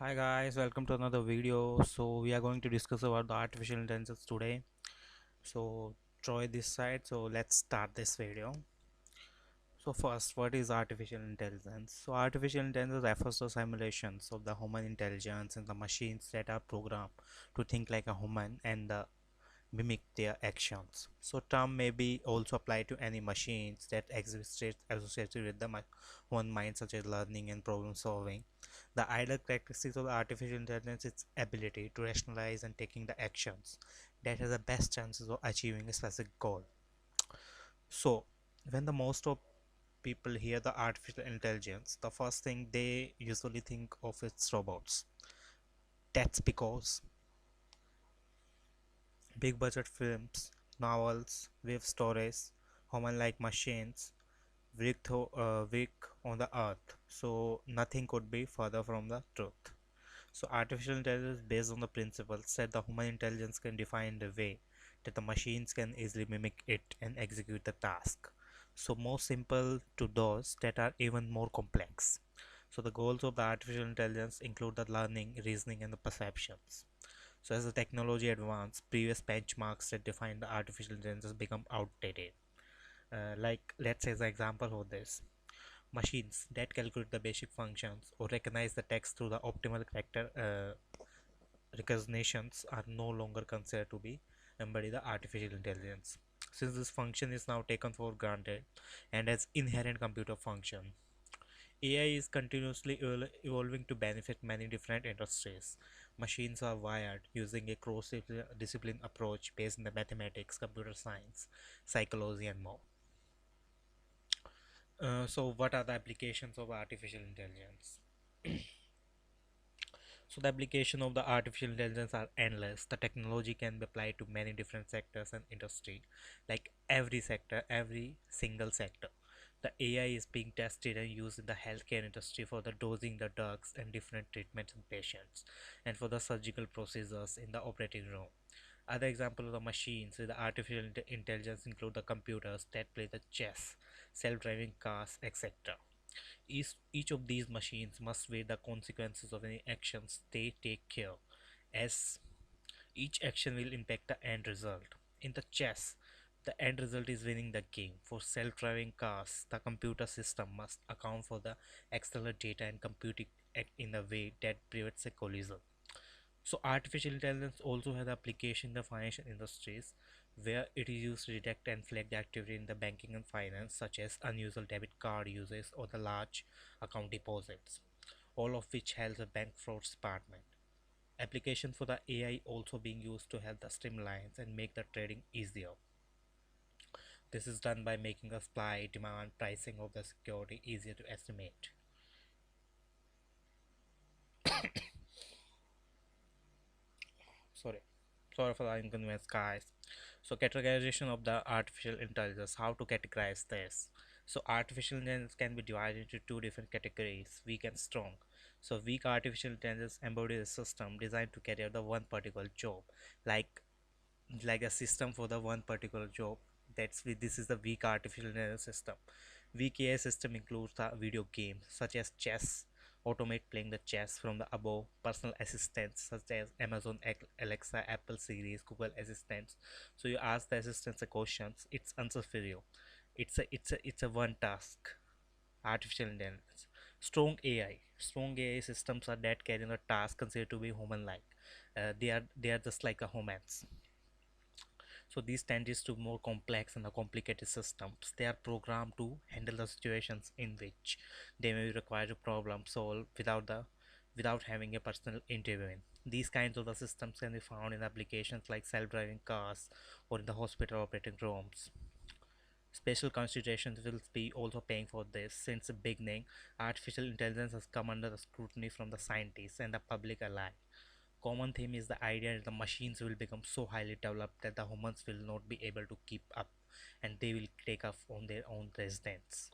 Hi guys, welcome to another video. So we are going to discuss about the artificial intelligence today. So Troy this side. So let's start this video. So first, what is artificial intelligence? So artificial intelligence refers to simulations of the human intelligence and the machines that are programmed to think like a human and mimic their actions. So term may be also applied to any machines that exist associated with the one mind, such as learning and problem solving. The ideal characteristics of artificial intelligence is ability to rationalize and taking the actions that has the best chances of achieving a specific goal. So when the most of people hear the artificial intelligence, the first thing they usually think of is robots. That's because big budget films, novels, wave stories, human-like machines, weak on the earth. So nothing could be further from the truth. So artificial intelligence is based on the principles that the human intelligence can define the way that the machines can easily mimic it and execute the task. So more simple to those that are even more complex. So the goals of the artificial intelligence include the learning, reasoning, and the perceptions. So as the technology advances, previous benchmarks that define the artificial intelligence become outdated. Like let's say the example of this. Machines that calculate the basic functions or recognize the text through the optimal character recognitions are no longer considered to be embody the artificial intelligence. Since this function is now taken for granted and as inherent computer function, AI is continuously evolving to benefit many different industries. Machines are wired using a cross-discipline approach based on the mathematics, computer science, psychology, and more. So, what are the applications of artificial intelligence? So the application of the artificial intelligence are endless. The technology can be applied to many different sectors and industry, like every sector, every single sector. The AI is being tested and used in the healthcare industry for the dosing the drugs and different treatments in patients, and for the surgical procedures in the operating room. Other examples of the machines with the artificial intelligence include the computers that play the chess, self-driving cars, etc. Each of these machines must weigh the consequences of any actions they take care, as each action will impact the end result. In the chess, the end result is winning the game. For self-driving cars, the computer system must account for the external data and compute it in a way that prevents a collision. So artificial intelligence also has application in the financial industries where it is used to detect and flag the activity in the banking and finance such as unusual debit card uses or the large account deposits, all of which helps the bank fraud department. Application for the AI also being used to help the streamlines and make the trading easier. This is done by making the supply, demand, pricing of the security easier to estimate. Sorry. Sorry for the inconvenience, guys. So categorization of the artificial intelligence, how to categorize this? So artificial intelligence can be divided into two different categories, weak and strong. So weak artificial intelligence embodies a system designed to carry out the one particular job, like like a system for the one particular job. This is the weak artificial intelligence system. Weak AI system includes the video games such as chess, automate playing the chess from the above, personal assistants such as Amazon Alexa, Apple Series, Google Assistants. So you ask the assistants a questions, it's answer for you. It's a one task. Artificial intelligence. Strong AI. Strong AI systems are that carry the task considered to be human-like. They are just like a humans. So these tend to more complex and complicated systems. They are programmed to handle the situations in which they may require to problem solve without having a personal intervene. These kinds of the systems can be found in applications like self-driving cars or in the hospital operating rooms. Special considerations will be also paying for this. Since the beginning, artificial intelligence has come under the scrutiny from the scientists and the public alike. Common theme is the idea that the machines will become so highly developed that the humans will not be able to keep up and they will take off on their own residence.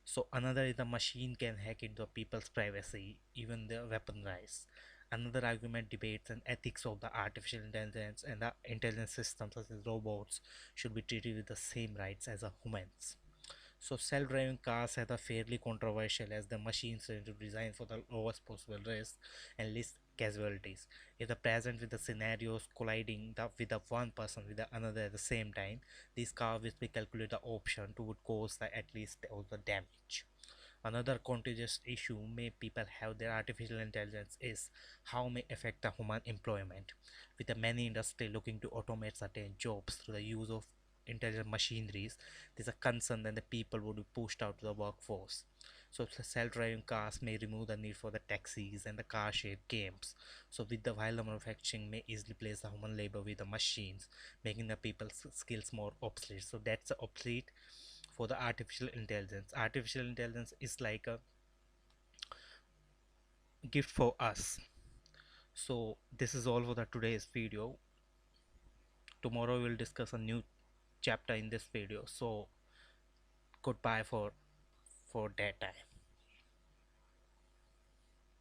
So another is the machine can hack into people's privacy, even their weaponize. Another argument debates and ethics of the artificial intelligence and the intelligence systems such as robots should be treated with the same rights as a humans. So self-driving cars are the fairly controversial as the machines are designed for the lowest possible risk and least casualties. If the present with the scenarios colliding with the one person with the another at the same time, these cars will be calculate the option to would cause the at least all the damage. Another contentious issue may people have their artificial intelligence is how may affect the human employment. With the many industry looking to automate certain jobs through the use of intelligent machineries, there's a concern that the people would be pushed out to the workforce. So self-driving cars may remove the need for the taxis and the car share games. So with the while the manufacturing may easily place the human labor with the machines, making the people's skills more obsolete. So that's the obsolete for the artificial intelligence. Artificial intelligence is like a gift for us. So this is all for the today's video. Tomorrow we'll discuss a new chapter in this video. So goodbye for that time.